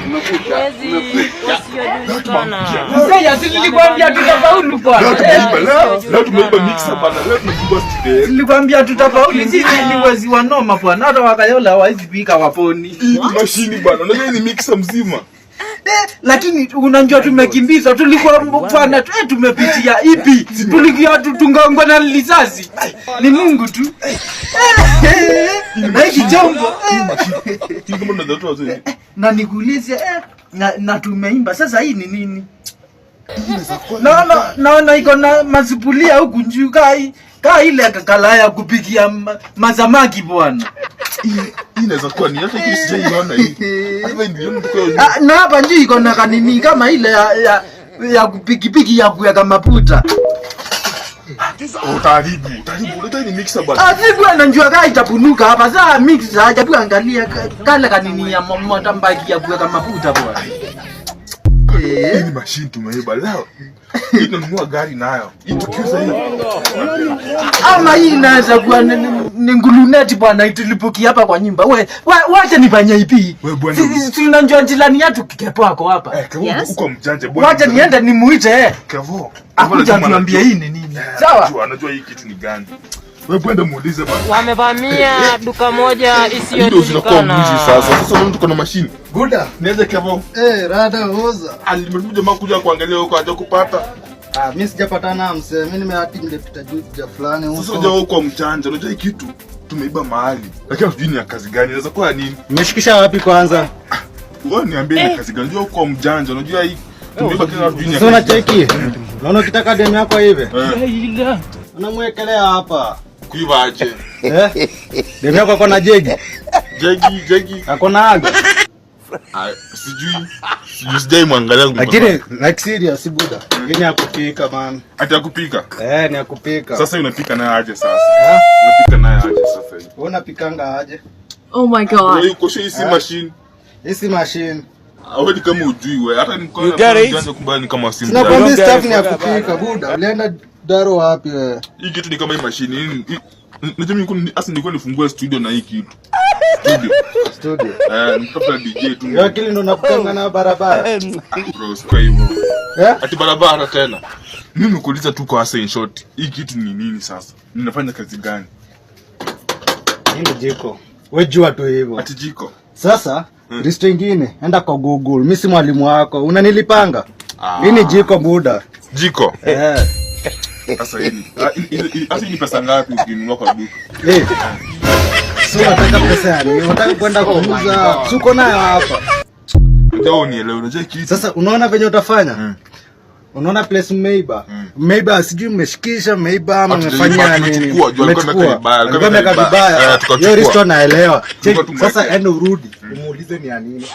Umekuja. Mzee, nilikwambia tutafaulu bwana. Leo tumeiba mixer bwana. Leo tumeiba studio. Nilikwambia tutafaulu. Sisi ni wezi wa noma bwana. Hata wakayola hawezi pika waponi. Hii mashini bwana. Unajua ni mixer mzima. Lakini unajua tumekimbiza, tulikuwa mfana tumepitia ipi? Tulikuwa tungongwa na risasi. Ni Mungu tu. Na hiki jombo. Na nikuulize na tumeimba. Sasa hii ni nini? Naona iko na masupulia huku juu kaa ile kakala ya kupikia mazamaki bwana. Hii inaweza kuwa ni hata kisi sijaiona hii. Hata ndio mtuko. Na hapa njoo iko na kanini kama ile ya kupikipiki ya kuweka mafuta. Utaribu. Unataka ni mixer bwana. Sikuwa najua kama itapunuka hapa. Sasa mixer hajabu angalia kale kanini ya motambaki ya kuweka mafuta bwana. Hii ni mashine tumeiba leo. Hii tununua gari nayo. Hii tukiuza hii. Ama hii inaweza kuwa ni nguluneti bwana itilipuki hapa kwa nyumba. Wacha nifanye ipi? Si unajua jilani yetu kikepo wako hapa. Uko mjanja bwana. Wacha niende nimuite Kevo. Akuja tuambie hii ni nini. Sawa? Anajua hii kitu ni gani. Wewe bwana muulize bwana. Wamevamia duka moja isiyojulikana. Sasa mtu kuna mashine. Buda, niweze Kevo. rada hoza. Alimekuja makuja kuangalia huko aje kupata. Mimi sijapatana msee. Mimi nimehati nimepita juu fulani huko. Sasa unajua huko mjanja, unajua hii kitu tumeiba mahali. Lakini hujui ni ya kazi gani. Inaweza kuwa nini? Umeshikisha wapi kwanza? Wewe niambie ni kazi gani? Unajua huko mjanja, unajua hii tumeiba kila hujui ni ya kazi. Sasa cheki. Naona ukitaka demu yako hivi. Unamwekelea hapa. Kuiba aje? Demu yako ako na jegi. Jegi. Ako na aga. Sijui sijai mwangalia. Lakini like serious buda. Ni ya kupika man. Ati ya kupika? Ni ya kupika. Sasa unapika naye aje sasa? Unapika naye aje sasa hivi? Wewe unapikanga aje? Oh my god. Wewe uko hii si machine. Hii si machine. Wewe kama ujui wewe hata niko na kumbani kama simu. Sinakwambia stuff ni ya kupika buda. Ulienda daro wapi wewe? Hii kitu ni kama hii machine. Najua mimi hasa nilikuwa nifungue studio na hii kitu. Studio. Nitafuta DJ tu. Wewe kile ndo nakupanga na barabara. Bro, sio hivyo. Ati barabara tena. Mimi nikuuliza tu kwa hasa in short. Hii kitu ni nini sasa? Ninafanya kazi gani? Hii ni jiko. Wewe jua tu hivyo. Ati jiko. Sasa listo ingine enda kwa Google. Mimi si mwalimu wako. Unanilipanga? Hii ni jiko buda. Jiko. Sasa hii ni pesa ngapi ukinunua kwa duka? Sio nataka pesa yani. Unataka kwenda kuuza. Suko nayo hapa. Ndio unielewe unajua kitu. Sasa unaona venye utafanya? Unaona place mmeiba. Mmeiba sijui mmeshikisha mmeiba ama mmefanya nini? Umechukua vibaya. Hiyo risto naelewa. Sasa ende urudi. Umuulize ni ya nini.